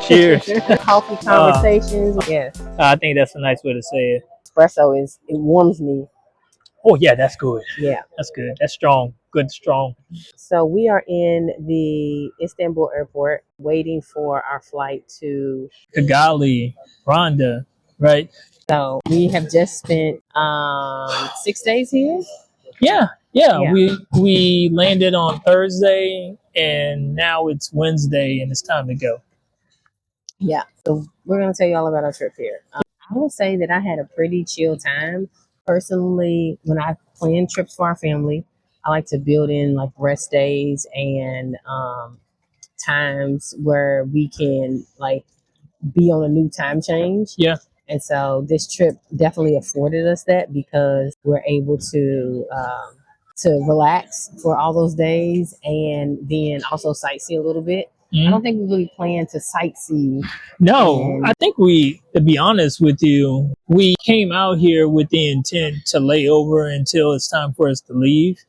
Cheers. Coffee Uh, conversations. Yes. I think that's a nice way to say it. Espresso it warms me. Oh yeah, that's good. Yeah. That's good. That's strong. Good, strong. So we are in the Istanbul airport waiting for our flight to. Kigali, Rwanda, right? So we have just spent 6 days here. Yeah, yeah. Yeah. We landed on Thursday, and now it's Wednesday, and it's time to go. Yeah. So we're gonna tell you all about our trip here. I will say that I had a pretty chill time. Personally, when I plan trips for our family, I like to build in like rest days and times where we can like be on a new time change. Yeah. And so this trip definitely afforded us that because we're able to relax for all those days and then also sightsee a little bit. I don't think we really plan to sightsee. No, And I think to be honest with you, we came out here with the intent to lay over until it's time for us to leave.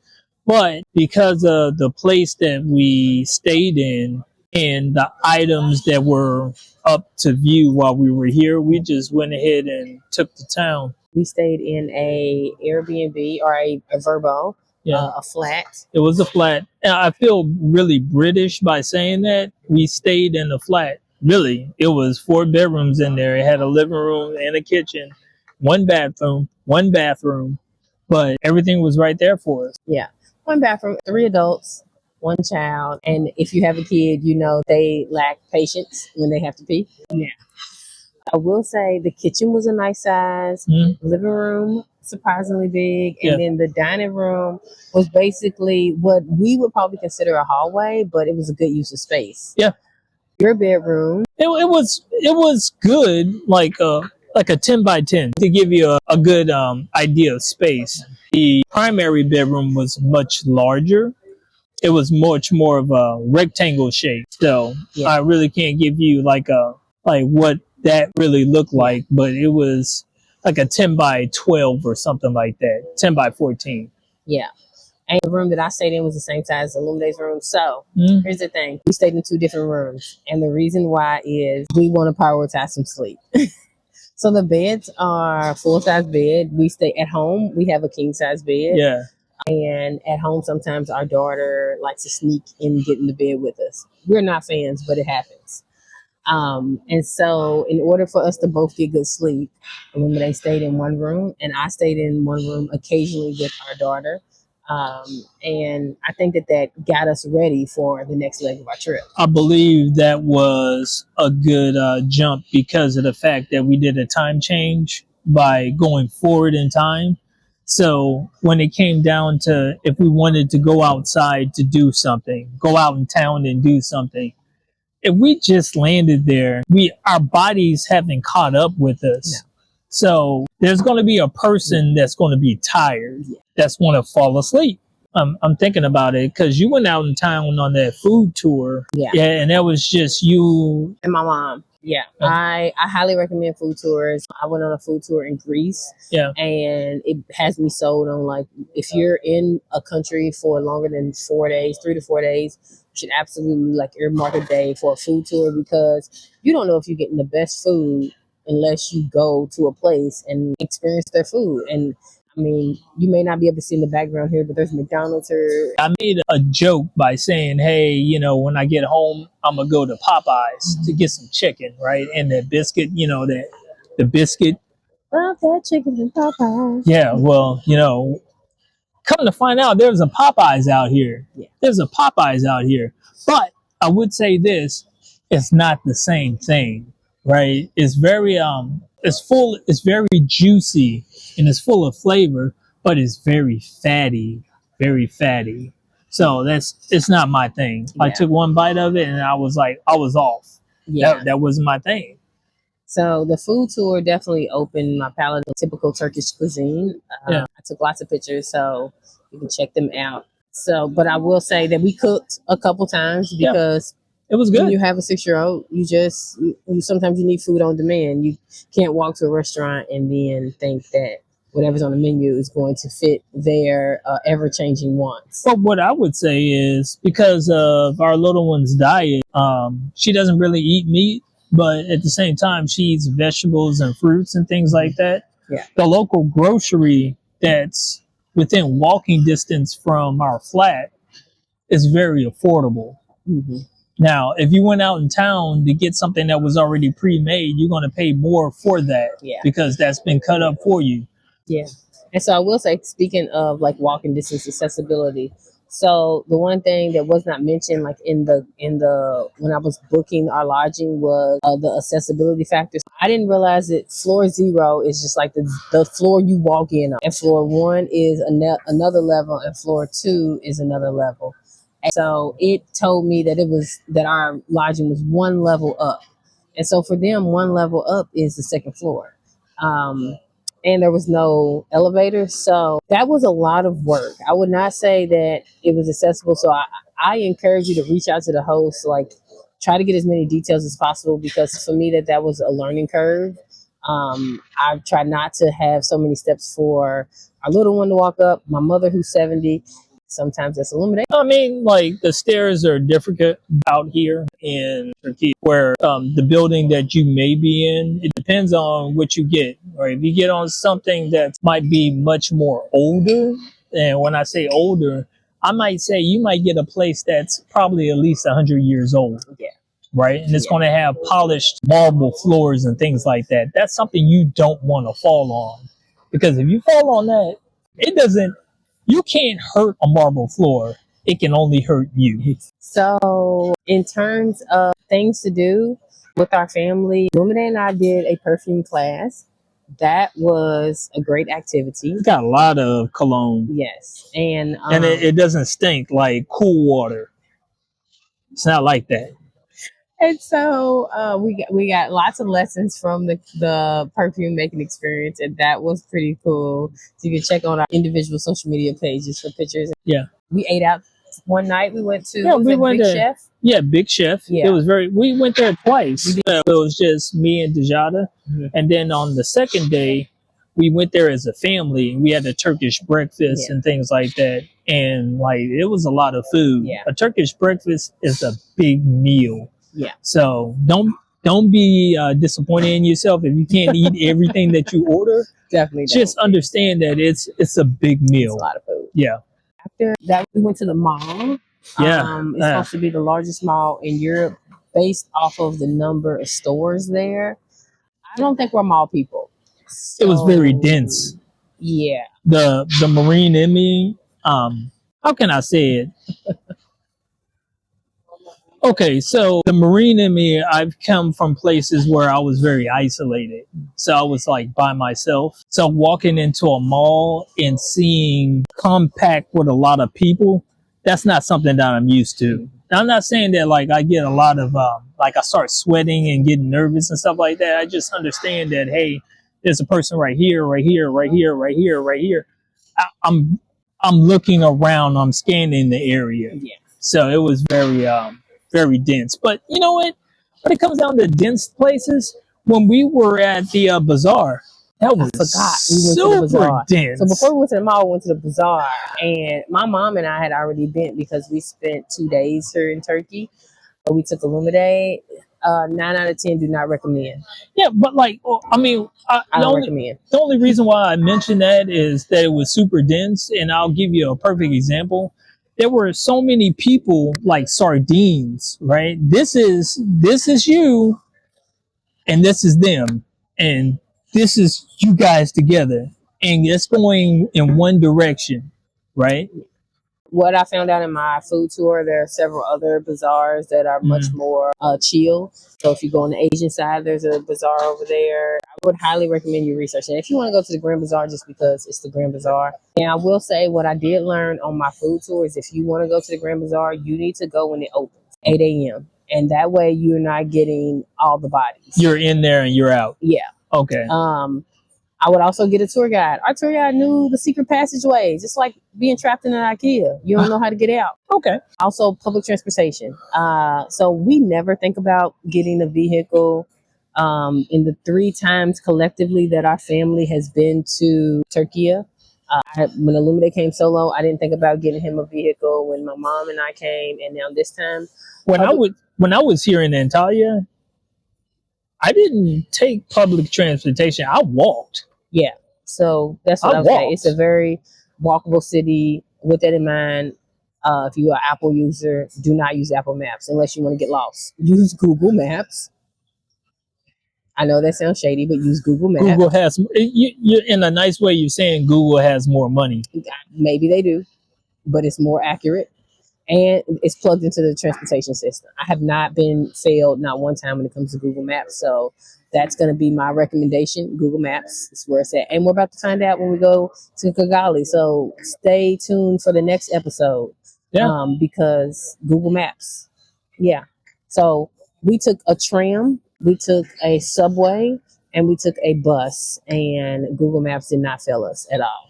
But because of the place that we stayed in and the items that were up to view while we were here, we just went ahead and took the town. we stayed in a Airbnb or a Verbo, Yeah. a flat. It was a flat. And I feel really British by saying that. We stayed in a flat. Really, it was 4 bedrooms in there. It had a living room and a kitchen, one bathroom, but everything was right there for us. Yeah. One bathroom, 3 adults, one child. And if you have a kid, you know they lack patience when they have to pee. Yeah. I will say the kitchen was a nice size, living room surprisingly big, and Yeah. then the dining room was basically what we would probably consider a hallway, but it was a good use of space. Yeah. Your bedroom. It was good, like a 10 by 10 to give you a good idea of space. The primary bedroom was much larger. It was much more of a rectangle shape. So Yeah. I really can't give you like what that really looked like, but it was like a 10 by 12 or something like that. 10 by 14. Yeah. And the room that I stayed in was the same size as Illuminate's room. So here's the thing. We stayed in 2 different rooms. And the reason why is we want to prioritize some sleep. So the beds are full-size bed. We stay at home. We have a king-size bed. Yeah. And at home, sometimes our daughter likes to sneak and get in the bed with us. We're not fans, but it happens. And so in order for us to both get good sleep, Illuminate stayed in one room and I stayed in one room occasionally with our daughter. And I think that got us ready for the next leg of our trip. I believe that was a good jump because of the fact that we did a time change by going forward in time. So when it came down to if we wanted to go outside to do something, go out in town and do something, if we just landed there, our bodies haven't caught up with us. No. So there's going to be a person that's going to be tired, that's going to fall asleep. I'm thinking about it because you went out in town on that food tour. Yeah. And that was just you and my mom. Yeah. I highly recommend food tours. I went on a food tour in Greece. Yeah. And it has me sold on like if you're in a country for longer than 4 days, 3 to 4 days, you should absolutely like earmark a day for a food tour because you don't know if you're getting the best food unless you go to a place and experience their food. And I mean, you may not be able to see in the background here, but there's McDonald's here. I made a joke by saying, hey, when I get home, I'm going to go to Popeyes to get some chicken, right? And the biscuit, the biscuit. Love that chicken and Popeyes. Yeah, well, come to find out, there's a Popeyes out here. Yeah. There's a Popeyes out here. But I would say this, it's not the same thing, right? It's very, it's very juicy and it's full of flavor, but it's very fatty. So it's not my thing. Yeah. I took one bite of it and I was off. Yeah. That wasn't my thing. So the food tour definitely opened my palate of typical Turkish cuisine. I took lots of pictures, so you can check them out. So, but I will say that we cooked a couple times because it was good. When you have a 6-year-old, you sometimes you need food on demand. You can't walk to a restaurant and then think that whatever's on the menu is going to fit their ever-changing wants. But what I would say is because of our little one's diet, she doesn't really eat meat, but at the same time, she eats vegetables and fruits and things like that. Yeah. The local grocery that's within walking distance from our flat is very affordable. Mm-hmm. Now, if you went out in town to get something that was already pre-made, you're going to pay more for that because that's been cut up for you. Yeah. And so I will say, speaking of like walking distance accessibility, so the one thing that was not mentioned, like in the when I was booking our lodging, was the accessibility factors. I didn't realize that floor 0 is just like the floor you walk in on, and floor 1 is another level, and floor 2 is another level. And so it told me that our lodging was one level up, and so for them, one level up is the second floor. And there was no elevator. So that was a lot of work. I would not say that it was accessible. So I encourage you to reach out to the host, like try to get as many details as possible, because for me that was a learning curve. I've tried not to have so many steps for our little one to walk up. My mother, who's 70, sometimes that's eliminated. I mean, like the stairs are difficult out here in Turkey, where the building that you may be in, it depends on what you get. Right? If you get on something that might be much more older, and when I say older, I might say you might get a place that's probably at least 100 years old. Yeah. Right? And it's going to have polished marble floors and things like that. That's something you don't want to fall on. Because if you fall on that, you can't hurt a marble floor. It can only hurt you. So in terms of things to do with our family, Lumine and I did a perfume class. That was a great activity. It's got a lot of cologne. Yes. And it doesn't stink like cool water. It's not like that. And so we got lots of lessons from the perfume making experience, and that was pretty cool. So you can check on our individual social media pages for pictures. Yeah. We ate out one night. We went to Big Chef. Yeah, Big Chef. Yeah. We went there twice. It was just me and Dejada. Mm-hmm. And then on the second day, we went there as a family. We had a Turkish breakfast and things like that. And like it was a lot of food. Yeah. A Turkish breakfast is a big meal. Yeah. So don't be disappointed in yourself if you can't eat everything that you order. Definitely don't. Just understand that it's a big meal. It's a lot of food. Yeah. After that, we went to the mall. Yeah. It's supposed to be the largest mall in Europe based off of the number of stores there. I don't think we're mall people. So, it was very dense. Yeah. The marine in me, how can I say it? Okay, so the marine in me, I've come from places where I was very isolated. So I was like by myself. So walking into a mall and seeing compact with a lot of people, that's not something that I'm used to. Now, I'm not saying that like I get a lot of, like I start sweating and getting nervous and stuff like that. I just understand that, hey, there's a person right here, right here, right here, right here, right here. I'm looking around, I'm scanning the area. Yeah. So it was very dense. But you know what? When it comes down to dense places, when we were at the bazaar, that was super dense. So before we went to the mall, we went to the bazaar, and my mom and I had already been because we spent 2 days here in Turkey. We took Illumide. 9 out of 10 do not recommend. Yeah, but like, I mean, I don't recommend. The only reason why I mentioned that is that it was super dense, and I'll give you a perfect example. There were so many people like sardines, right? This is you, and this is them, and this is you guys together, and it's going in one direction, right? What I found out in my food tour, there are several other bazaars that are much more chill. So if you go on the Asian side, there's a bazaar over there. I would highly recommend you research it. If you want to go to the Grand Bazaar just because it's the Grand Bazaar. And I will say what I did learn on my food tour is if you want to go to the Grand Bazaar, you need to go when it opens, 8 a.m. And that way you're not getting all the bodies. You're in there and you're out. Yeah. Okay. I would also get a tour guide. Our tour guide knew the secret passageways. It's like being trapped in an IKEA. You don't know how to get out. Okay. Also, public transportation. So we never think about getting a vehicle In the 3 times collectively that our family has been to Turkey, when Illumide came solo, I didn't think about getting him a vehicle. When my mom and I came, and now this time, when I was here in Antalya, I didn't take public transportation. I walked. yeah. So that's what I was saying. It's a very walkable city. With that in mind, if you are an Apple user, do not use Apple Maps unless you want to get lost. Use Google Maps. I know that sounds shady, but use Google Maps. Google has, you in a nice way, you're saying Google has more money. Maybe they do, but it's more accurate and it's plugged into the transportation system. I have not been failed not one time when it comes to Google Maps. So that's going to be my recommendation. Google Maps is where it's at. And we're about to find out when we go to Kigali. So stay tuned for the next episode. Yeah. Because Google Maps. Yeah. So we took a tram, we took a subway, and we took a bus, and Google Maps did not fail us at all.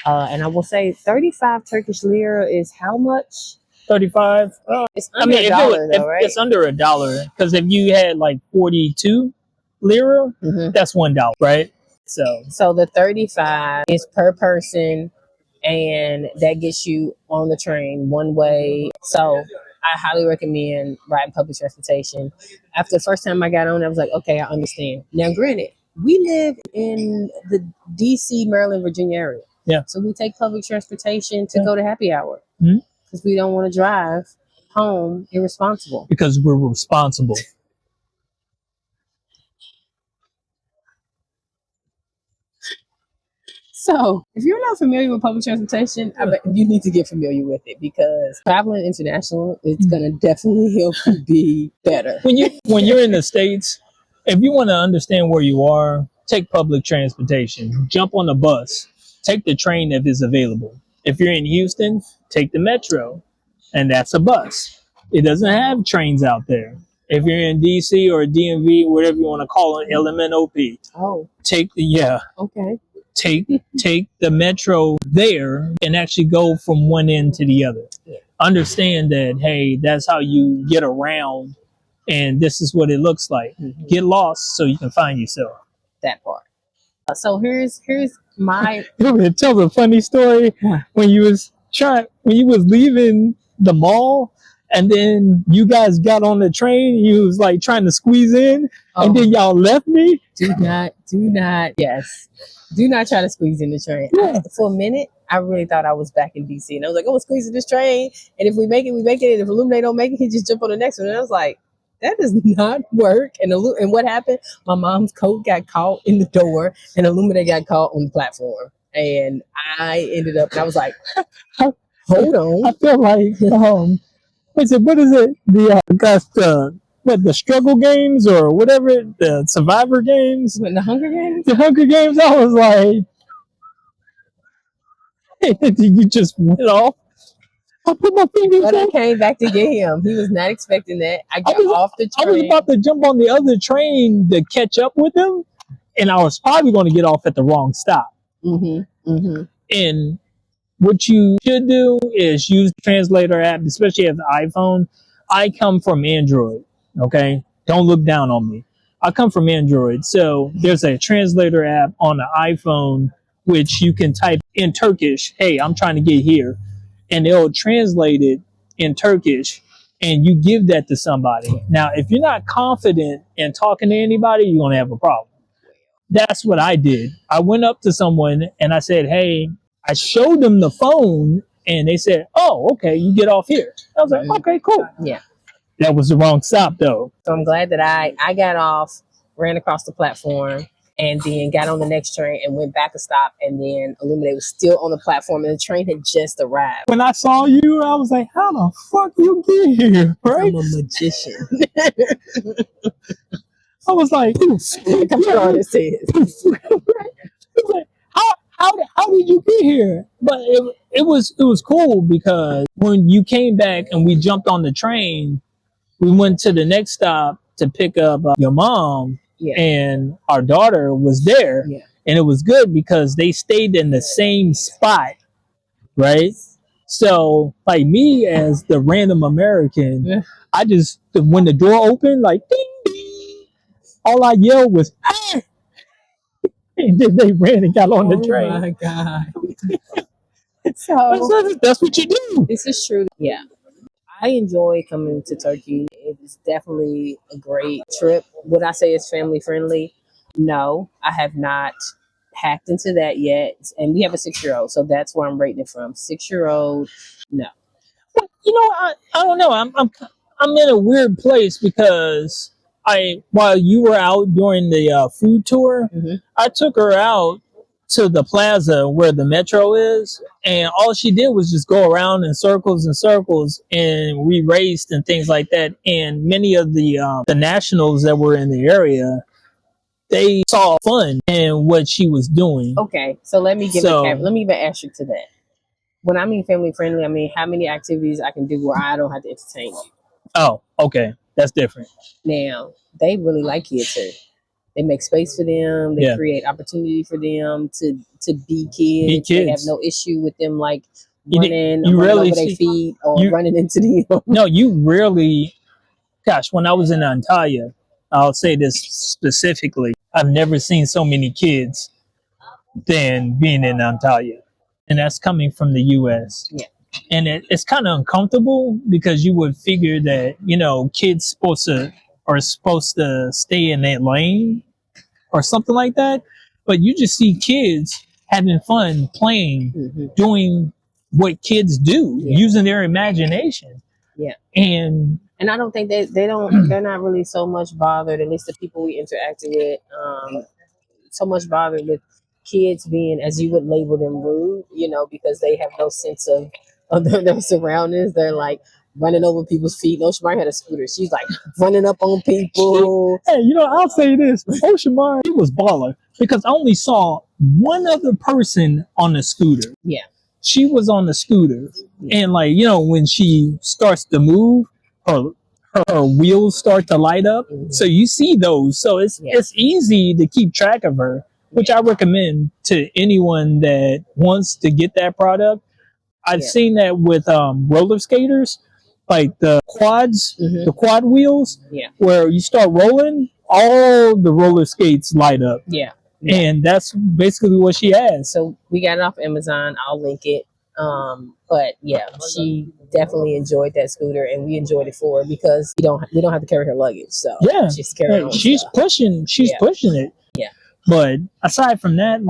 And I will say 35 Turkish lira is how much? 35. It's under a dollar, though, right? It's under $1 because if you had like 42 lira, that's $1, right? So the 35 is per person, and that gets you on the train one way. So I highly recommend riding public transportation. After the first time I got on, I was like, okay, I understand. Now, granted, we live in the DC, Maryland, Virginia area. Yeah. So we take public transportation to go to happy hour because we don't want to drive home irresponsible. Because we're responsible. So, if you're not familiar with public transportation, I bet you need to get familiar with it because traveling international, it's gonna definitely help you be better. When you're in the States, if you want to understand where you are, take public transportation. Jump on the bus. Take the train if it's available. If you're in Houston, take the metro, and that's a bus. It doesn't have trains out there. If you're in DC or DMV, whatever you want to call it, LMNOP, take the metro there and actually go from one end to the other. Yeah. Understand that, hey, that's how you get around, and this is what it looks like. Get lost so you can find yourself. That part. So here's my. Tell a funny story when you was leaving the mall. And then you guys got on the train. You was like trying to squeeze in, and then y'all left me. Do not. Yes, do not try to squeeze in the train. Yeah. For a minute, I really thought I was back in DC, and I was like, "Oh, squeeze in this train, and if we make it, we make it. And if Illuminate don't make it, he just jump on the next one." And I was like, "That does not work." And what happened? My mom's coat got caught in the door, and Illuminate got caught on the platform, and I ended up. And I was like, "Hold on." I feel like what is it? The struggle games or whatever, the survivor games, the Hunger Games. The Hunger Games. I was like, you just went off. I put my fingers. But I came back to get him. He was not expecting that. I got off the train. I was about to jump on the other train to catch up with him, and I was probably going to get off at the wrong stop. And what you should do is use the translator app, especially if the iPhone. I come from Android, okay? Don't look down on me. I come from Android. So there's a translator app on the iPhone, which you can type in Turkish, hey, I'm trying to get here. And it'll translate it in Turkish, and you give that to somebody. Now, if you're not confident in talking to anybody, you're going to have a problem. That's what I did. I went up to someone and I said, hey, I showed them the phone, and they said, oh, okay, you get off here. I was like, okay, cool. Yeah. That was the wrong stop, though. So I'm glad that I got off, ran across the platform, and then got on the next train and went back a stop, and then Illuminate was still on the platform, and the train had just arrived. When I saw you, I was like, how the fuck you get here, right? I'm a magician. I was like, how did you get here? But it was cool because when you came back and we jumped on the train, we went to the next stop to pick up your mom, and our daughter was there, and it was good because they stayed in the same spot, right? So, like me as the random American, I just, when the door opened, like, ding, ding, all I yelled was, "Hey!" And then they ran and got on the train. Oh my God. I So said, that's what you do. this is true. Yeah. I enjoy coming to Turkey. It is definitely a great trip. Would I say it's family friendly? No, I have not hacked into that yet. And we have a 6 year old, so that's where I'm rating it from. 6 year old, no. You know, I don't know. I'm in a weird place because while you were out during the food tour, Mhm. I took her out to the plaza where the metro is, and all she did was just go around in circles and circles, and we raced and things like that. And many of the nationals that were in the area, they saw fun in what she was doing. Okay, so let me give So- let me give an asterisk to that. When I mean family friendly, I mean how many activities I can do where I don't have to entertain you. Oh, okay, that's different. Now, they really like kids here. They make space for them. They Yeah. create opportunity for them to be kids. They have kids. no issue with them like You did- running, you running really over their see- feet or you- running into them. No, you rarely. Gosh, when I was in Antalya, I'll say this specifically. I've never seen so many kids than being in Antalya, and that's coming from the U.S. Yeah. And it's kind of uncomfortable because you would figure that kids are supposed to stay in their lane or something like that, but you just see kids having fun, playing, Mhm. doing what kids do, Yeah. using their imagination. Yeah. And And I don't think they're not really so much bothered, at least the people we interacted with, so much bothered with kids being, as you would label them, rude, because they have no sense of their surroundings. They're like running over people's feet. No, Shamari had a scooter. She's like running up on people. hey, I'll say this: Oshamar, he was baller because I only saw one other person on the scooter. Yeah. She was on the scooter, and when she starts to move, her wheels start to light up. Mhm. So you see those. So it's easy to keep track of her, which I recommend to anyone that wants to get that product. I've seen that with roller skaters, like the quads, Mhm. the quad wheels, Yeah. where you start rolling, all the roller skates light up. Yeah. And that's basically what she has. So we got it off Amazon. I'll link it. But yeah, she definitely enjoyed that scooter, and we enjoyed it for her because we don't have to carry her luggage. So Yeah, she's carrying her own she's stuff. pushing it. Yeah. But aside from that,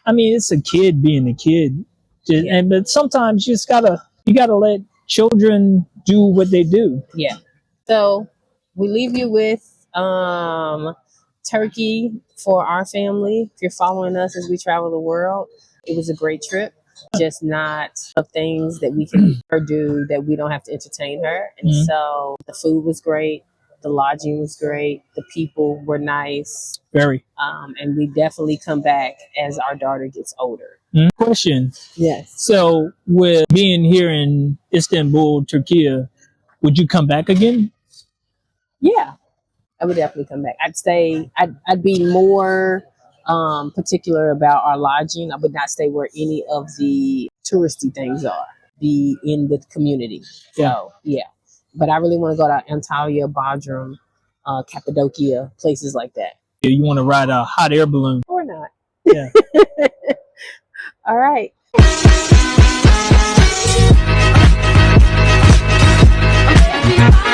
it's a kid being a kid. But sometimes you gotta let children do what they do. Yeah. So we leave you with Turkey for our family. If you're following us as we travel the world, it was a great trip. Just not of things that we can do that we don't have to entertain her. And Mhm. so the food was great, the lodging was great, the people were nice, Very. and we definitely come back as our daughter gets older. Question. Yes. So, with being here in Istanbul, Turkey, would you come back again? Yeah, I would definitely come back. I'd stay. I'd be more particular about our lodging. I would not stay where any of the touristy things are. Be in the community. Yeah. So yeah, but I really want to go to Antalya, Bodrum, Cappadocia, places like that. You want to ride a hot air balloon? Or not. Yeah. All right. Everybody